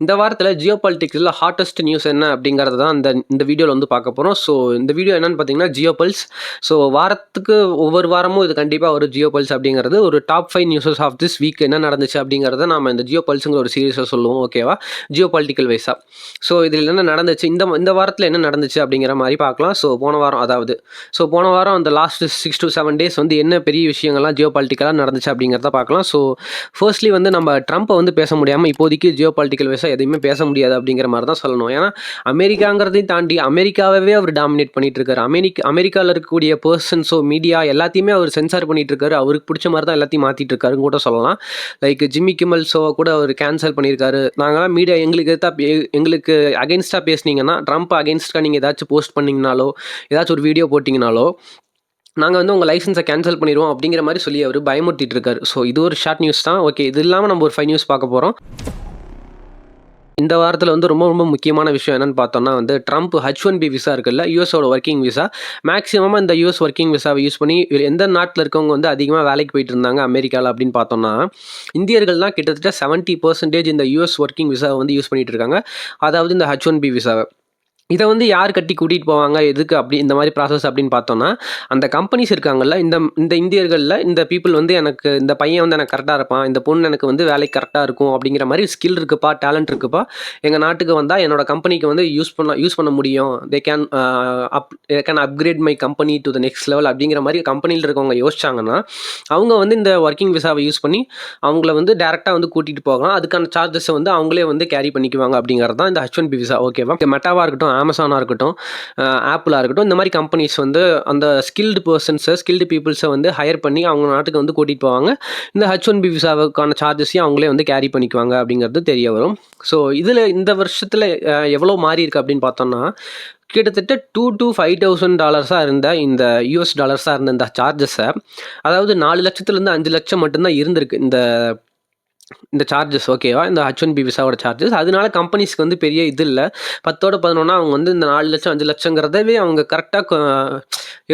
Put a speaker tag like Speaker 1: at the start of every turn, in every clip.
Speaker 1: இந்த வாரத்தில் Jio பாலிட்டிக்ஸில் hottest news என்ன அப்படிங்கிறது தான் இந்த வீடியோவில் வந்து பார்க்க போகிறோம். ஸோ இந்த வீடியோ என்னென்னு பார்த்தீங்கன்னா ஜியோ பல்ஸ். ஸோ வாரத்துக்கு ஒவ்வொரு வாரமும் இது கண்டிப்பாக ஒரு ஜியோ பல்ஸ் அப்படிங்கிறது ஒரு top 5 newses of this week என்ன நடந்துச்சு அப்படிங்கிறத நம்ம இந்த ஜியோ பல்ஸுங்கிற ஒரு சீரீஸை சொல்லுவோம். ஓகேவா, ஜியோ பாலிட்டிக்கல் வைஸாக. ஸோ இதில் என்ன நடந்துச்சு, இந்த வாரத்தில் என்ன நடந்துச்சு அப்படிங்கிற மாதிரி பார்க்கலாம். ஸோ போன வாரம் அந்த லாஸ்ட் 6 to 7 days வந்து என்ன பெரிய விஷயங்கள்லாம் ஜியோ பாலிட்டிக்கலாக நடந்துச்சு அப்படிங்கிறத பார்க்கலாம். ஸோ ஃபர்ஸ்ட்லி வந்து நம்ம ட்ரம்ப்பை வந்து பேச முடியாமல் இப்போதைக்கு ஜியோ பாலிட்டிக்கல் வைஸாக எதையுமே பேச முடியாது அப்படிங்கிற மாதிரி தான் சொல்லணும். ஏன்னா அமெரிக்காங்கிறதையும் தாண்டி அமெரிக்காவே அவர் டாமினேட் பண்ணிட்டு இருக்காரு. அமெரிக்காவில் இருக்கக்கூடிய பர்சன்ஸோ மீடியா எல்லாத்தையுமே அவர் சென்சார் பண்ணிட்டு இருக்காரு. அவருக்கு பிடிச்ச மாதிரி தான் எல்லாத்தையும் மாற்றிட்டு இருக்காருன்னு கூட சொல்லலாம். லைக் ஜிம்மி கிமல் ஷோவை கூட அவர் கேன்சல் பண்ணியிருக்காரு. நாங்களாம் மீடியா எங்களுக்கு அகென்ஸ்டாக பேசுனீங்கன்னா, ட்ரம்ப் அகென்ஸ்டாக நீங்கள் ஏதாச்சும் போஸ்ட் பண்ணிங்கனாலோ ஏதாச்சும் ஒரு வீடியோ போட்டிங்கனாலோ நாங்கள் வந்து உங்கள் லைசன்ஸை கேன்சல் பண்ணிடுவோம் அப்படிங்கிற மாதிரி சொல்லி அவர் பயமுறுத்திட்டு இருக்காரு. ஸோ இது ஒரு ஷார்ட் நியூஸ் தான். ஓகே, இது இல்லாமல் நம்ம ஒரு 5 நியூஸ் பார்க்க போகிறோம். இந்த வாரத்தில் வந்து ரொம்ப ரொம்ப முக்கியமான விஷயம் என்னென்னு பார்த்தோம்னா வந்து ட்ரம்ப் H1B விசா இருக்குல்ல, யூஎஸோட ஒர்க்கிங் விசா. மேக்ஸிமமாக இந்த யூஎஸ் ஒர்க்கிங் விசாவை யூஸ் பண்ணி எந்த நாட்டில் இருக்கவங்க வந்து அதிகமாக வேலைக்கு போயிட்டு இருந்தாங்க அமெரிக்காவில் அப்படின்னு பார்த்தோம்னா, இந்தியர்கள் தான் கிட்டத்தட்ட 70% இந்த யூஎஸ் ஒர்க்கிங் விசாவை வந்து யூஸ் பண்ணிட்டு இருக்காங்க. அதாவது இந்த H1B விசாவை. இதை வந்து யார் கட்டி கூட்டிகிட்டு போவாங்க, எதுக்கு அப்படி இந்த மாதிரி ப்ராசஸ் அப்படின்னு பார்த்தோன்னா, அந்த கம்பெனிஸ் இருக்காங்கல்ல, இந்த இந்தியர்களில் இந்த பீப்புள் வந்து எனக்கு இந்த பையன் வந்து எனக்கு கரெக்டாக இருப்பான், இந்த பொண்ணு எனக்கு வந்து வேலைக்கு கரெக்டாக இருக்கும் அப்படிங்கிற மாதிரி ஸ்கில் இருக்குப்பா, டேலண்ட் இருக்குப்பா, எங்கள் நாட்டுக்கு வந்தால் என்னோட கம்பெனிக்கு வந்து யூஸ் பண்ண முடியும், they can upgrade my company to the next level அப்படிங்கிற மாதிரி கம்பெனியில் இருக்கவங்க யோசிச்சாங்கன்னா, அவங்க வந்து இந்த ஒர்க்கிங் விசாவை யூஸ் பண்ணி அவங்கள வந்து டேரெக்டாக வந்து கூட்டிகிட்டு போகலாம். அதுக்கான சார்ஜஸை வந்து அவங்களே வந்து கேரி பண்ணிக்குவாங்க அப்படிங்கிறது தான் இந்த H1B விசா. ஓகேவா, மெட்டாவாக இருக்கட்டும், அமேசானாக இருக்கட்டும், ஆப்பிளாக இருக்கட்டும், இந்த மாதிரி கம்பெனிஸ் வந்து அந்த ஸ்கில்டு பீப்புள்ஸை வந்து ஹையர் பண்ணி அவங்க நாட்டுக்கு வந்து கூட்டிகிட்டு போவாங்க. இந்த H1B விசாவுக்கான சார்ஜஸையும் அவங்களே வந்து கேரி பண்ணிக்குவாங்க அப்படிங்கிறது தெரிய வரும். ஸோ இதில் இந்த வருஷத்தில் எவ்வளோ மாறி இருக்குது அப்படின்னு பார்த்தோம்னா, கிட்டத்தட்ட $2,000 to $5,000 இருந்த இந்த US டாலர்ஸாக இருந்த இந்த சார்ஜஸை, அதாவது 4 லட்சத்துலேருந்து 5 லட்சம் மட்டும்தான் இருந்திருக்கு இந்த சார்ஜஸ். ஓகேவா, இந்த H1B விசாவோட சார்ஜஸ். அதனால கம்பெனிஸ்க்கு வந்து பெரிய இது இல்லை. 10ஓட 11 அவங்க வந்து இந்த 4 லட்சம் 5 லட்சங்கிறதவே அவங்க கரெக்டாக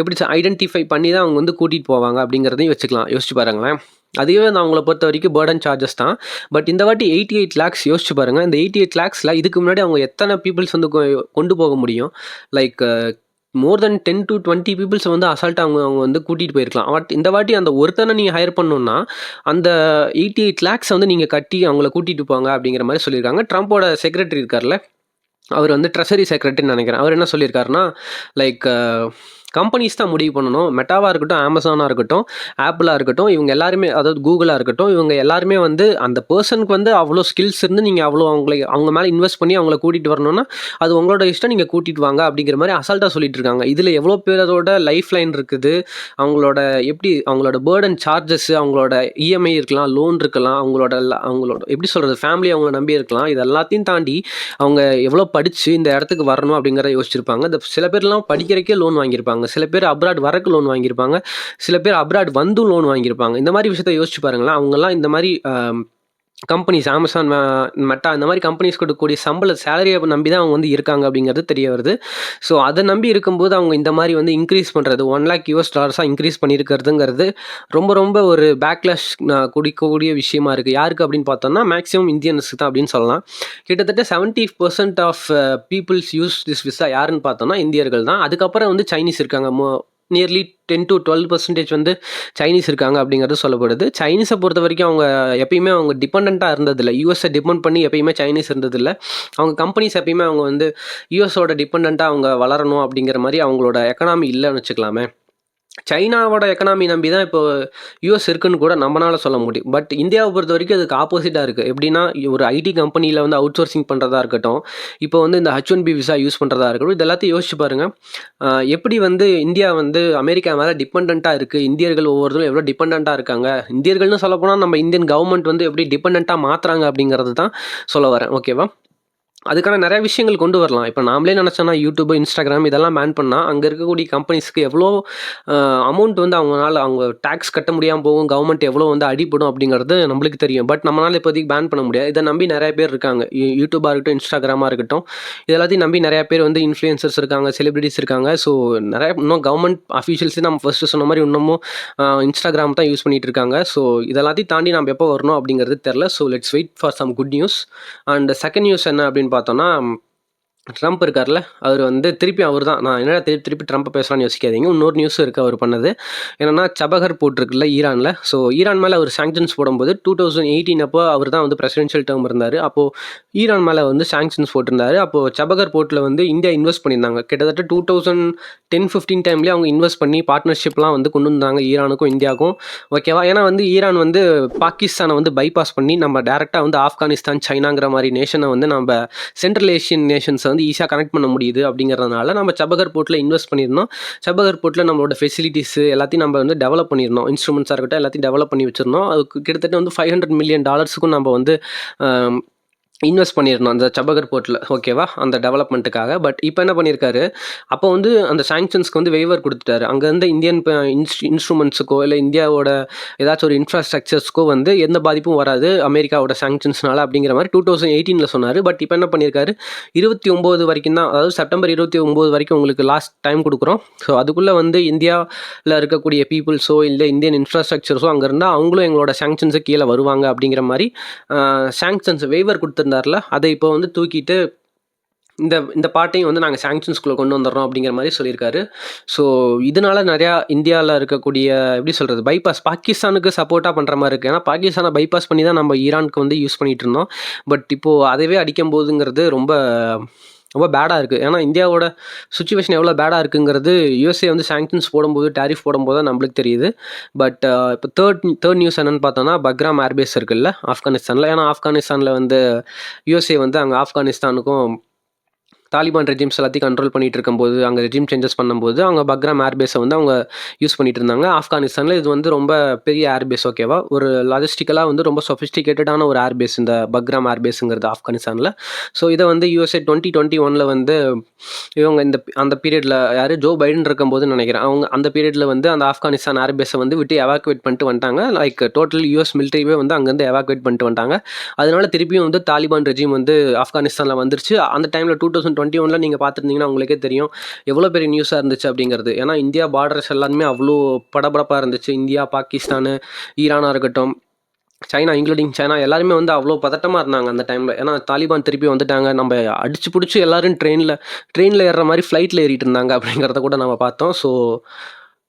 Speaker 1: எப்படி ஐடென்டிஃபை பண்ணி தான் அவங்க வந்து கூட்டிகிட்டு போவாங்க அப்படிங்கிறதையும் யோசிச்சு பாருங்களேன். அதுவே வந்து அவங்கள பொறுத்த வரைக்கும் பேர்டன் சார்ஜஸ் தான். பட் இந்த வாட்டி 88 lakhs யோசிச்சு பாருங்கள். இந்த 88 lakhsல இதுக்கு முன்னாடி அவங்க எத்தனை பீப்புள்ஸ் வந்து கொண்டு போக முடியும்? Like more than 10 to 20 peoples வந்து அசால்ட்டாக அவங்க வந்து கூட்டிகிட்டு போயிருக்கலாம். பட் இந்த வாட்டி அந்த ஒருத்தனை நீங்கள் ஹையர் பண்ணணுன்னா அந்த 88 lakhs வந்து நீங்கள் கட்டி அவங்கள கூட்டிகிட்டு போங்க அப்படிங்கிற மாதிரி சொல்லியிருக்காங்க. ட்ரம்ப்போட செக்ரட்டரி இருக்கார்ல, அவர் வந்து ட்ரெஷரி செக்ரட்டரின்னு நினைக்கிறேன். அவர் என்ன சொல்லியிருக்காருன்னா, லைக் கம்பெனிஸ் தான் முடிவு பண்ணணும். மெட்டாவாக இருக்கட்டும், அமேசானாக இருக்கட்டும், ஆப்பிளாக இருக்கட்டும், இவங்க எல்லாருமே, அதாவது கூகுளாக இருக்கட்டும், இவங்க எல்லாருமே வந்து அந்த பர்சனுக்கு வந்து அவ்வளோ ஸ்கில்ஸ் இருந்து நீங்கள் அவ்வளோ அவங்க மேலே இன்வெஸ்ட் பண்ணி அவங்கள கூட்டிகிட்டு வரணும்னா அது உங்களோட இஷ்டம், நீங்கள் கூட்டிகிட்டு வாங்க அப்படிங்கிற மாதிரி அசால்ட்டாக சொல்லிட்டு இருக்காங்க. இதில் எவ்வளோ பேரோட லைஃப் லைன் இருக்குது, அவங்களோட பேர்டன் சார்ஜஸ், அவங்களோட இஎம்ஐ இருக்கலாம், லோன் இருக்கலாம், அவங்களோட எப்படி சொல்கிறது, ஃபேமிலி அவங்கள நம்பி இருக்கலாம். இது எல்லாத்தையும் தாண்டி அவங்க எவ்வளோ படித்து இந்த இடத்துக்கு வரணும் அப்படிங்கிறத யோசிச்சிருப்பாங்க. சில பேர்லாம் படிக்கிறக்கே லோன் வாங்கியிருப்பாங்க, சில பேர் அப்ராட் வரக்கு லோன் வாங்கியிருப்பாங்க, சில பேர் அப்ராட் வந்தும் லோன் வாங்கியிருப்பாங்க. இந்த மாதிரி விஷயத்த யோசிச்சு பாருங்களேன். அவங்கெல்லாம் இந்த மாதிரி கம்பெனிஸ், அமேசான், மெட்டா, இந்த மாதிரி கம்பெனிஸ் கொடுக்கக்கூடிய சேலரியை நம்பி தான் அவங்க வந்து இருக்காங்க அப்படிங்கிறது தெரிய வருது. ஸோ அதை நம்பி இருக்கும்போது அவங்க இந்த மாதிரி வந்து இன்க்ரீஸ் பண்ணுறது $1 lakh இன்க்ரீஸ் பண்ணியிருக்கிறதுங்கிறது ரொம்ப ரொம்ப ஒரு பேக்லாஷ் குடிக்கக்கூடிய விஷயமா இருக்குது. யாருக்கு அப்படின்னு பார்த்தோம்னா மேக்ஸிமம் இந்தியன்ஸுக்கு தான் அப்படின்னு சொல்லலாம். கிட்டத்தட்ட 70% of peoples use this visa யாருன்னு பார்த்தோம்னா இந்தியர்கள் தான். அதுக்கப்புறம் வந்து சைனீஸ் இருக்காங்க. நியர்லி 10 to 12% வந்து சைனீஸ் இருக்காங்க அப்படிங்கிறது சொல்லப்படுது. சைனீஸை பொறுத்த வரைக்கும் அவங்க எப்பயுமே அவங்க டிபெண்ட்டாக இருந்ததில்லை. யூஎஸை டிபெண்ட் பண்ணி எப்பயுமே சைனீஸ் இருந்ததில்லை. அவங்க கம்பெனிஸ் எப்பயுமே அவங்க வந்து யூஎஸோட டிபெண்ட்டாக அவங்க வளரணும் அப்படிங்கிற மாதிரி அவங்களோட எக்கனாமி இல்லைன்னு வச்சுக்கலாமே. சைனாவோட எக்கனாமி நம்பி தான் இப்போ யூஎஸ் இருக்குன்னு கூட நம்மளால சொல்ல முடியும். பட் இந்தியாவை பொறுத்த வரைக்கும் அதுக்கு ஆப்போசிட்டாக இருக்குது. எப்படின்னா, ஒரு ஐடி கம்பெனியில் வந்து அவுட் சோர்சிங் பண்ணுறதா இருக்கட்டும், இப்போ வந்து இந்த H1B விசா யூஸ் பண்ணுறதா இருக்கட்டும், இது எல்லாத்தையும் யோசிச்சு பாருங்கள். எப்படி வந்து இந்தியா வந்து அமெரிக்கா மேலே டிபெண்ட்டாக இருக்குது, இந்தியர்கள் ஒவ்வொருத்தரும் எவ்வளோ டிபெண்ட்டாக இருக்காங்க, இந்தியர்கள்னு சொல்லப்போனால் நம்ம இந்தியன் கவர்மெண்ட் வந்து எப்படி டிபெண்ட்டாக மாற்றுறாங்க அப்படிங்கிறது தான் சொல்ல வரேன். ஓகேவா, அதுக்கான நிறைய விஷயங்கள் கொண்டு வரலாம். இப்போ நாமளே நினச்சோன்னா யூடியூப், இன்ஸ்டாகிராம் இதெல்லாம் பேன் பண்ணால் அங்கே இருக்கக்கூடிய கம்பெனிஸ்க்கு எவ்வளோ அமௌண்ட் வந்து அவங்களால அவங்க டேக்ஸ் கட்ட முடியாமல் போகும், கவர்மெண்ட் எவ்வளோ வந்து அடிபடும் அப்படிங்கிறது நம்மளுக்கு தெரியும். பட் நம்மளால் இப்போதைக்கு பேன் பண்ண முடியாது. இதை நம்பி நிறைய பேர் இருக்காங்க. யூடியூபாக இருக்கட்டும், இன்ஸ்டாகிராமாக இருக்கட்டும், இது எல்லாத்தையும் நம்பி நிறைய பேர் வந்து இன்ஃப்ளூயன்சர்ஸ் இருக்காங்க, செலிபிரிட்டிஸ் இருக்காங்க. ஸோ நிறைய இன்னும் கவர்மெண்ட் அஃபீஷியல்ஸே நம்ம ஃபஸ்ட்டு சொன்ன மாதிரி இன்னமும் இன்ஸ்டாகிராம் தான் யூஸ் பண்ணிகிட்டு இருக்காங்க. ஸோ இதெல்லாத்தையும் தாண்டி நம்ம எப்போ வரணும் அப்படிங்கிறது தெரில. So let's wait for some good news. And second news என்ன அப்படின்னு பார்த்தோன்னா, ட்ரம்ப் இருக்கார்ல, அவர் வந்து திருப்பி அவர் தான், நான் என்னடா திருப்பி ட்ரம்ப்பை பேசலான்னு யோசிக்காதீங்க. இன்னொரு நியூஸும் இருக்குது அவர் பண்ணது. என்னென்னா சபகர் போர்ட் இருக்குல்ல ஈரானில். ஸோ ஈரான் மேலே அவர் சாங்ஷன்ஸ் போடும்போது 2018 அப்போ அவர் தான் வந்து பிரசிடென்ஷியல் டேர்ம் இருந்தார். அப்போது ஈரான் மேலே வந்து சாங்ஷன்ஸ் போட்டிருந்தார். அப்போது சபகர் போர்ட்டில் வந்து இந்தியா இன்வெஸ்ட் பண்ணியிருந்தாங்க. கிட்டத்தட்ட 2010-15 டைம்லேயே அவங்க இன்வெஸ்ட் பண்ணி பார்ட்னர்ஷிப்லாம் வந்து கொண்டு வந்தாங்க ஈரானுக்கும் இந்தியாவுக்கும். ஓகேவா? ஏன்னா வந்து ஈரான் வந்து பாகிஸ்தானை வந்து பைபாஸ் பண்ணி நம்ம டேரெக்டாக வந்து ஆப்கானிஸ்தான், சைனாங்கிற மாதிரி நேஷனை வந்து நம்ம சென்ட்ரல் ஏஷியன் நேஷன்ஸை வந்து ஈஸியாக கனெக்ட் பண்ண முடியுது. அப்படிங்கிறதுனால நம்ம சபகர் போர்ட்டில் இன்வெஸ்ட் பண்ணியிருந்தோம். சபகர் போர்ட்டில் நம்மளோட ஃபெசிலிட்டிஸ் எல்லாத்தையும் நம்ம வந்து டெவலப் பண்ணியிருந்தோம். இன்ஸ்ட்ருமெண்ட்ஸாக இருக்கட்டும் எல்லாத்தையும் டெவலப் பண்ணி வச்சிருந்தோம். அதுக்கு கிட்டத்தட்ட வந்து $500 million நம்ம வந்து இன்வெஸ்ட் பண்ணியிருந்தோம் அந்த சபகர் போர்ட்டில். ஓகேவா? அந்த டெவலப்மெண்ட்டுக்காக. பட் இப்போ என்ன பண்ணியிருக்காரு, அப்போ வந்து அந்த சாங்ஷன்ஸ்க்கு வந்து வெய்வர் கொடுத்துட்டாரு. அங்கேருந்து இந்தியன் இன்ஸ்ட்ருமெண்ட்ஸுக்கோ இல்லை இந்தியாவோட ஏதாச்சும் ஒரு இன்ஃப்ராஸ்ட்ரக்சர்ஸ்க்கோ வந்து எந்த பாதிப்பும் வராது அமெரிக்காவோட சாங்ஷன்ஸ்னால அப்படிங்கிற மாதிரி 2018 சொன்னார். பட் இப்போ என்ன பண்ணியிருக்காரு, 29 வரைக்கும் தான், அதாவது செப்டம்பர் 29 வரைக்கும் உங்களுக்கு லாஸ்ட் டைம் கொடுக்குறோம். ஸோ அதுக்குள்ளே வந்து இந்தியாவில் இருக்கக்கூடிய பீப்புள்ஸோ இல்லை இந்தியன் இன்ஃப்ராஸ்ட்ரக்சர்ஸோ அங்கே இருந்தால் அவங்களும் எங்களோட சாங்ஷன்ஸு கீழே வருவாங்க அப்படிங்கிற மாதிரி சாங்ஷன்ஸ் வெய்வர் கொடுத்துருந்தார்ல, அதை இப்போ வந்து தூக்கிட்டு இந்த பாட்டையும் வந்து நாங்கள் சாங்ஷன்ஸ்குள்ளே கொண்டு வந்துடுறோம் அப்படிங்கிற மாதிரி சொல்லியிருக்காரு. ஸோ இதனால நிறையா இந்தியாவில் இருக்கக்கூடிய எப்படி சொல்கிறது பாகிஸ்தானுக்கு சப்போர்ட்டாக பண்ணுற மாதிரி இருக்குது. ஏன்னா பாகிஸ்தானை பைபாஸ் பண்ணி தான் நம்ம ஈரானுக்கு வந்து யூஸ் பண்ணிகிட்டு இருந்தோம். பட் இப்போது அதவே அடிக்கும் போதுங்கிறது ரொம்ப பேடாக இருக்குது. ஏன்னா இந்தியாவோட சுச்சுவேஷன் எவ்வளோ பேடாக இருக்குங்கிறது யூஎஸ்ஏ வந்து சாங்ஷன்ஸ் போடும்போது, டேரிஃப் போடும்போது தான் நம்மளுக்கு தெரியுது. பட் இப்போ தேர்ட் நியூஸ் என்னென்னு பார்த்தோன்னா, பக்ராம் ஏர்பேஸ் இருக்குல்ல ஆப்கானிஸ்தானில். ஏன்னா ஆப்கானிஸ்தானில் வந்து யூஎஸ்ஏ வந்து அங்கே ஆப்கானிஸ்தானுக்கும் தாலிபான் ரெஜிம்ஸ் எல்லாத்தையும் கண்ட்ரோல் பண்ணிட்டு இருக்கும்போது, அங்கே ரெஜிம் சேஞ்சஸ் பண்ணும்போது அவங்க பக்ராம் ஏர்பேஸை வந்து அவங்க யூஸ் பண்ணிட்டு இருந்தாங்க ஆப்கானிஸ்தானில். இது வந்து ரொம்ப பெரிய ஏர்பேஸ். ஓகேவா? ஒரு லாஜிஸ்டிக்கலாக வந்து ரொம்ப சொஃபிஸ்டிகேட்டடான ஒரு ஏர்பேஸ் இந்த பக்ராம் ஏர்பேஸுங்கிறது ஆப்கானிஸ்தானில். ஸோ இதை வந்து யூஎஸ்ஏ 2021 வந்து இவங்க அந்த பீரியடில் யார் ஜோ பைடன் இருக்கும்போது நினைக்கிறேன், அவங்க அந்த பீரியடில் வந்து அந்த ஆப்கானிஸ்தான் ஏர்பேஸை வந்து விட்டு எவாக்குவேட் பண்ணிட்டு வந்துட்டாங்க. லைக் டோட்டல் யூஎஸ் மிலிட்டரியே வந்து அங்கேருந்து எவாக்குவேட் பண்ணிட்டு வந்துட்டாங்க. அதனால திருப்பியும் வந்து தாலிபான் ரெஜிம் வந்து ஆப்கானிஸ்தானில் வந்துருச்சு. அந்த டைமில் 2021 நீங்கள் பார்த்துருந்தீங்கன்னா உங்களுக்கே தெரியும் எவ்வளோ பெரிய நியூஸாக இருந்துச்சு அப்படிங்கிறது. ஏன்னா இந்தியா பார்டர்ஸ் எல்லாருமே அவ்வளோ படபடப்பாக இருந்துச்சு. இந்தியா, பாகிஸ்தானு, ஈரானாக இருக்கட்டும், சைனா, இன்க்ளூடிங் சைனா எல்லாருமே வந்து அவ்வளோ பதட்டமாக இருந்தாங்க அந்த டைமில். ஏன்னா தாலிபான் திருப்பி வந்துட்டாங்க, நம்ம அடிச்சு பிடிச்சி எல்லோரும் ட்ரெயினில் ஏறுற மாதிரி ஃப்ளைட்டில் ஏறிட்டு இருந்தாங்க அப்படிங்கிறத கூட நம்ம பார்த்தோம். ஸோ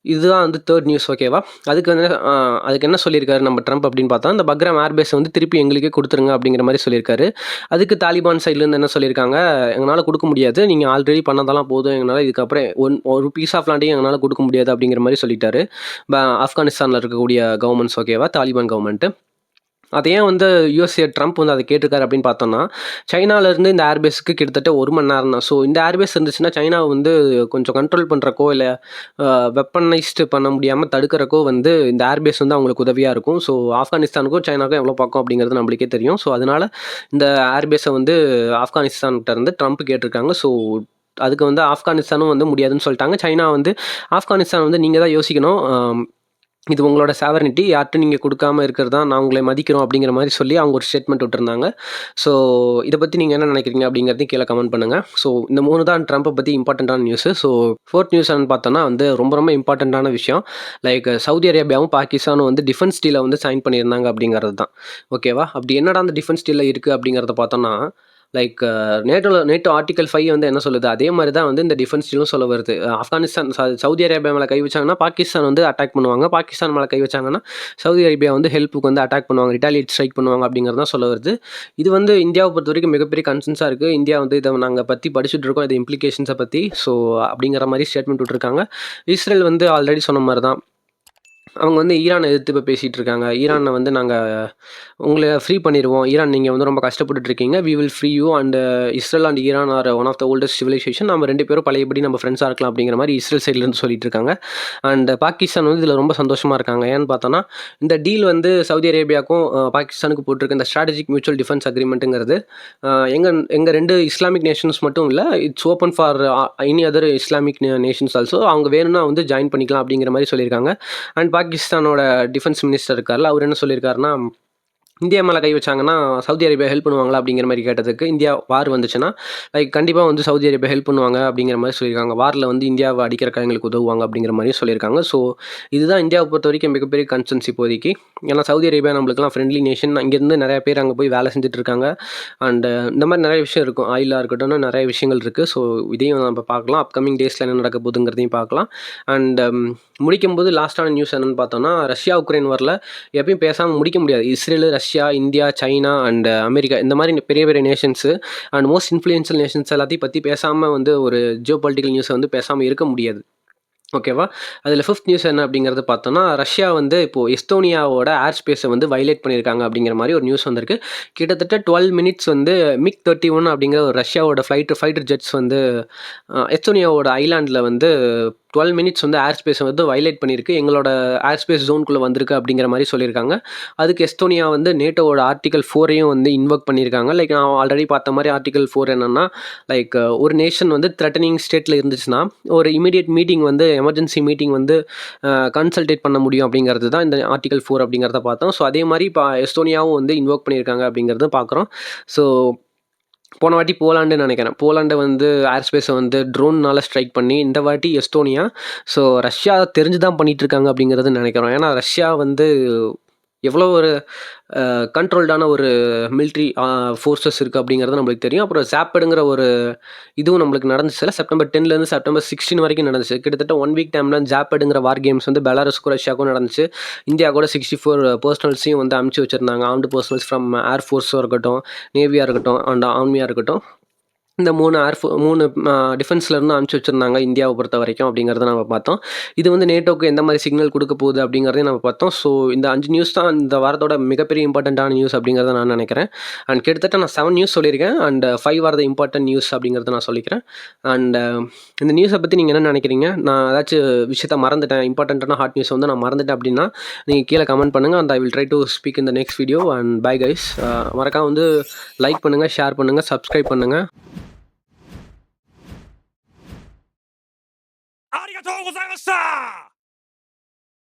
Speaker 1: இதுதான் வந்து தேர்ட் நியூஸ். ஓகேவா? அதுக்கு என்ன சொல்லியிருக்காரு நம்ம ட்ரம்ப் அப்படின்னு பார்த்தா, இந்த பக்ராம் ஏர்பேஸை வந்து திருப்பி எங்களுக்கே கொடுத்துருங்க அப்படிங்கிற மாதிரி சொல்லியிருக்காரு. அதுக்கு தாலிபான் சைட்லேருந்து என்ன சொல்லியிருக்காங்க, எங்களால் கொடுக்க முடியாது, நீங்கள் ஆல்ரெடி பண்ணதெல்லாம் போதும், எங்களால் இதுக்கப்புறம் ஒரு பீஸ் ஆஃப் லேண்டையும் எங்களால் கொடுக்க முடியாது அப்படிங்கிற மாதிரி சொல்லிட்டாரு ஆப்கானிஸ்தானில் இருக்கக்கூடிய கவர்மெண்ட்ஸ். ஓகேவா? தாலிபான் கவர்மெண்ட்டு. அதை ஏன் வந்து யூஎஸ்ஏ ட்ரம்ப் வந்து அதை கேட்டிருக்காரு அப்படின்னு பார்த்தோம்னா, சைனாவிலேருந்து இந்த ஏர்பேஸுக்கு கிட்டத்தட்ட 1 மணி நேரம் தான். ஸோ இந்த ஏர்பேஸ் இருந்துச்சுன்னா சைனாவை வந்து கொஞ்சம் கண்ட்ரோல் பண்ணுறக்கோ இல்லை வெப்பனைஸ்டு பண்ண முடியாமல் தடுக்கிறக்கோ வந்து இந்த ஏர்பேஸ் வந்து அவங்களுக்கு உதவியாக இருக்கும். ஸோ ஆப்கானிஸ்தானுக்கும் சைனாவுக்கும் எவ்வளோ பக்கம் அப்படிங்கிறது நம்மளுக்கே தெரியும். ஸோ அதனால் இந்த ஏர்பேஸை வந்து ஆப்கானிஸ்தான்கிட்ட இருந்து ட்ரம்ப் கேட்டிருக்காங்க. ஸோ அதுக்கு வந்து ஆப்கானிஸ்தானும் வந்து முடியாதுன்னு சொல்லிட்டாங்க. சைனா வந்து ஆப்கானிஸ்தான் வந்து நீங்கள் தான் யோசிக்கணும், இது உங்களோட சாவர்னிட்டி, யார்ட்டும் நீங்கள் கொடுக்காமல் இருக்கிறது தான் நான் உங்களை மதிக்கிறோம் அப்படிங்கிற மாதிரி சொல்லி அவங்க ஒரு ஸ்டேட்மெண்ட் விட்டுருந்தாங்க. ஸோ இதை பற்றி நீங்கள் என்ன நினைக்கிறீங்க அப்படிங்கிறதையும் கீழே கமெண்ட் பண்ணுங்கள். ஸோ இந்த 3 தான் ட்ரம்ப்பை பற்றி இம்பார்ட்டண்ட்டான நியூஸு. ஸோ ஃபோர்த் நியூஸ் என்னன்னு பார்த்தோன்னா வந்து ரொம்ப இம்பார்ட்டண்ட்டான விஷயம். லைக் சவுதி அரேபியாவும் பாகிஸ்தானும் வந்து டிஃபென்ஸ் டீலை வந்து சைன் பண்ணியிருந்தாங்க அப்படிங்கிறது தான். ஓகேவா? அப்படி என்னடா அந்த டிஃபென்ஸ் டீலில் இருக்குது அப்படிங்கிறத பார்த்தோன்னா, லைக் நேட்டோ ஆர்டிகல் 5 வந்து என்ன சொல்லுது, அதே மாதிரி தான் வந்து இந்த டிஃபென்ஸ் டீலும் சொல்ல வருது. ஆப்கானிஸ்தான் சவுதி அரேபியா மேலே கை வச்சாங்கன்னா பாகிஸ்தான் வந்து அட்டாக் பண்ணுவாங்க, பாகிஸ்தான் மேலே கை வச்சாங்கன்னா சவுதி அரேபியா வந்து ஹெல்ப்புக்கு வந்து அட்டாக் பண்ணுவாங்க, ரிட்டாலியேட் ஸ்ட்ரைக் பண்ணுவாங்க அப்படிங்கிறது தான் சொல்ல வருது. இது வந்து இந்தியாவை பொறுத்த வரைக்கும் மிகப்பெரிய கன்சர்ன்ஸாக இருக்குது. இந்தியா வந்து இதை நாங்கள் பற்றி படிச்சுட்டு இருக்கோம், இது இம்ப்ளிகேஷன்ஸை பற்றி. ஸோ அப்படிங்கிற மாதிரி ஸ்டேட்மெண்ட் விட்டுருக்காங்க. இஸ்ரேல் வந்து ஆல்ரெடி சொன்ன மாதிரி தான், அவங்க வந்து ஈரானை எதிர்த்து இப்போ பேசிகிட்டு இருக்காங்க. ஈரானை வந்து உங்கள ஃப்ரீ பண்ணிருவோம். ஈரான் நீங்க வந்து ரொம்ப கஷ்டப்பட்டுட்டு இருக்கீங்க. We will free you and Israel and Iran are one of the oldest civilization. நம்ம 2 பேரும் பழையபடி நம்ம ஃப்ரெண்ட்ஸா இருக்கலாம் அப்படிங்கிற மாரி இஸ்ரேல் சைட்லேருந்து சொல்லிட்டு இருக்காங்க. அண்ட் பாகிஸ்தான் வந்து இதில ரொம்ப சந்தோஷமா இருக்காங்க. ஏன்னு பார்த்தோன்னா, இந்த டீல் வந்து சவுதி அரேபியாவுக்கும் பாகிஸ்தானுக்கும் போட்டிருக்க இந்த ஸ்ட்ராட்டஜிக் மியூச்சுவல் டிஃபென்ஸ் அக்ரீமெண்ட்டுங்கிறது எங்க எங்க 2 இஸ்லாமிக் நேஷன்ஸ் மட்டும் இல்ல. It's open for any other Islamic Nations also. அவங்க வேணும்னா வந்து ஜாயின் பண்ணிக்கலாம் அப்படிங்கிற மாரி சொல்லியிருக்காங்க. அண்ட் பாகிஸ்தானோட டிஃபென்ஸ் மினிஸ்டர் இருக்கார்ல, அவர் என்ன சொல்லியிருக்காருன்னா, இந்தியா மேல கை வச்சாங்கன்னா, சவுதி அரேபியா ஹெல்ப் பண்ணுவாங்களா? அப்படிங்கிற மாரி கேட்டதுக்கு, இந்தியா வார் வந்துச்சுன்னா, கண்டிப்பா வந்து சவுதி அரேபியா ஹெல்ப் பண்ணுவாங்க அப்படிங்கிற மாரி சொல்லியிருக்காங்க. வார்ல வந்து இந்தியாவ அடிக்கிறக்கு எங்களுக்கு உதவுவாங்க அப்படிங்கிற மாரியும் சொல்லியிருக்காங்க. ஸோ, இதுதான் இந்தியாவ பொறுத்தவரைக்கும் மிகப்பெரிய கன்சர்ன்ஸ் இப்போதைக்கு. ஏன்னா சவுதி அரேபியா நம்மளுக்கெல்லாம் ஃப்ரெண்ட்லி நேஷன். இங்கேருந்து நெறைய பேர் அங்க போய் வேலை செஞ்சுட்டு இருக்காங்க. அண்ட் இந்த மாரி நெறைய விஷயம் இருக்கும். ஆயிலா இருக்கட்டும்னு நெறைய விஷயங்கள் இருக்கு. ஸோ, இதையும் நம்ம பார்க்கலாம். அப்கமிங் டேஸ்ல என்ன நடக்க போகுதுங்கிறதையும் பார்க்கலாம். அண்ட் முடிக்கும்போது லாஸ்ட்டான நியூஸ் என்னன்னு பார்த்தோம்னா, ரஷ்யா, உக்ரைன் வார்ல எப்பயும் பேசாம முடிக்க முடியாது. Israel, Russia, India, China and America இந்த மாரி பெரிய பெரிய nations and most influential Nations எல்லாத்தையும் பத்தி பேசாம வந்து ஒரு ஜியோ பொலிட்டிக்கல் நியூஸ வந்து பேசாம இருக்க முடியாது. ஓகேவா? அதில 5த் நியூஸ் என்ன அப்படிங்கிறத பார்த்தோம்னா, ரஷ்யா வந்து இப்போ எஸ்டோனியாவோட ஏர் ஸ்பேஸ வந்து வயலேட் பண்ணியிருக்காங்க அப்படிங்கிற மாரி ஒரு நியூஸ் வந்திருக்கு. கிட்டத்தட்ட 12 மினிட்ஸ் வந்து MiG-31 அப்படிங்கிற ஒரு ரஷ்யாவோட ஃபைட்டர் ஜெட்ஸ் வந்து எஸ்டோனியாவோட ஐலேண்ட்ல வந்து 12 மினிட்ஸ் வந்து ஏர் ஸ்பேஸ வந்து வயலேட் பண்ணியிருக்கு. எங்களோட ஏர் ஸ்பேஸ் ஜோன்குள்ள வந்திருக்கு அப்படிங்கிற மாரி சொல்லியிருக்காங்க. அதுக்கு எஸ்டோனியா வந்து நேட்டோவோட ஆர்டிகல் 4யும் வந்து இன்வோக் பண்ணியிருக்காங்க. நான் ஆல்ரெடி பார்த்த மாரி ஆர்டிகல் 4 என்னன்னா, ஒரு நேஷன் வந்து த்ரெட்டனிங் ஸ்டேட்ல இருந்துச்சுன்னா, ஒரு இமிடியேட் மீட்டிங் வந்து எமர்ஜென்சி மீட்டிங் வந்து கன்சல்டேட் பண்ண முடியும் அப்படிங்கிறது தான் இந்த ஆர்டிகல் 4 அப்படிங்கிறத பார்த்தோம். ஸோ, அதே மாரி இப்போ எஸ்டோனியாவும் வந்து இன்வோக் பண்ணியிருக்காங்க அப்படிங்கிறத பார்க்குறோம். ஸோ, போன வாட்டி போலாண்டுன்னு நினைக்கிறேன். போலாண்ட வந்து ஏர் ஸ்பேஸை வந்து ட்ரோன்னால ஸ்ட்ரைக் பண்ணி, இந்த வாட்டி எஸ்டோனியா. ஸோ, ரஷ்யா தெரிஞ்சு தான் பண்ணிட்டு இருக்காங்க அப்படிங்கிறது நினைக்கிறோம். ஏன்னா ரஷ்யா வந்து எவ்வளோ ஒரு கண்ட்ரோல்டான ஒரு மிலிட்ரி ஃபோர்ஸஸ் இருக்குது அப்படிங்கிறது நம்மளுக்கு தெரியும். அப்புறம் ஜாப்படுங்கிற ஒரு இதுவும் நம்மளுக்கு நடந்துச்சுல்ல. செப்டம்பர் 10லேருந்து செப்டம்பர் 16 வரைக்கும் நடந்துச்சு. கிட்டத்தட்ட 1 வீக் டைம்ல ஜாப்படுங்கிற வார் கேம்ஸ் வந்து பெலாரஸ்க்கும் ரஷ்யாவுக்கும் நடந்துச்சு. இந்தியா கூட 64 பர்சனல்ஸையும் வந்து அனுப்பிச்சு வச்சிருந்தாங்க. ஆர்ம்டு பர்சனல்ஸ் ஃப்ரம் ஏர் ஃபோர்ஸாக இருக்கட்டும், நேவியாக இருக்கட்டும் அண்ட் ஆர்மியாக இருக்கட்டும். இந்த 3 டிஃபென்ஸ்லேருந்து அனுப்பிச்சு வச்சிருந்தாங்க இந்தியாவை பொறுத்த வரைக்கும் அப்படிங்கிறத நம்ம பார்த்தோம். இது வந்து நேட்டோக்கு எந்த மாதிரி சிக்னல் கொடுக்க போகுது அப்படிங்கிறதையும் நம்ம பார்த்தோம். ஸோ, இந்த 5 நியூஸ் தான் இந்த வாரத்தோட மிகப்பெரிய இம்பார்ட்டண்ட்டான நியூஸ் அப்படிங்கிறத நான் நினைக்கிறேன். அண்ட் கிட்டத்தட்ட நான் 7 நியூஸ் சொல்லியிருக்கேன். And 5 R the important news அப்படிங்கிறத நான் சொல்லிக்கிறேன். அண்ட் இந்த நியூஸை பற்றி நீங்கள் என்ன நினைக்கிறீங்க? நான் ஏதாச்சும் விஷயத்த மறந்துட்டேன், இம்பார்ட்டண்ட்டான ஹாட் நியூஸ் வந்து நான் மறந்துட்டேன் அப்படின்னா, நீங்கள் கீழே கமெண்ட் பண்ணுங்கள். And I will try to speak in the next video. And bye guys. மறக்காம வந்து லைக் பண்ணுங்கள், ஷேர் பண்ணுங்கள், சப்ஸ்கிரைப் பண்ணுங்கள்.
Speaker 2: ありがとうございました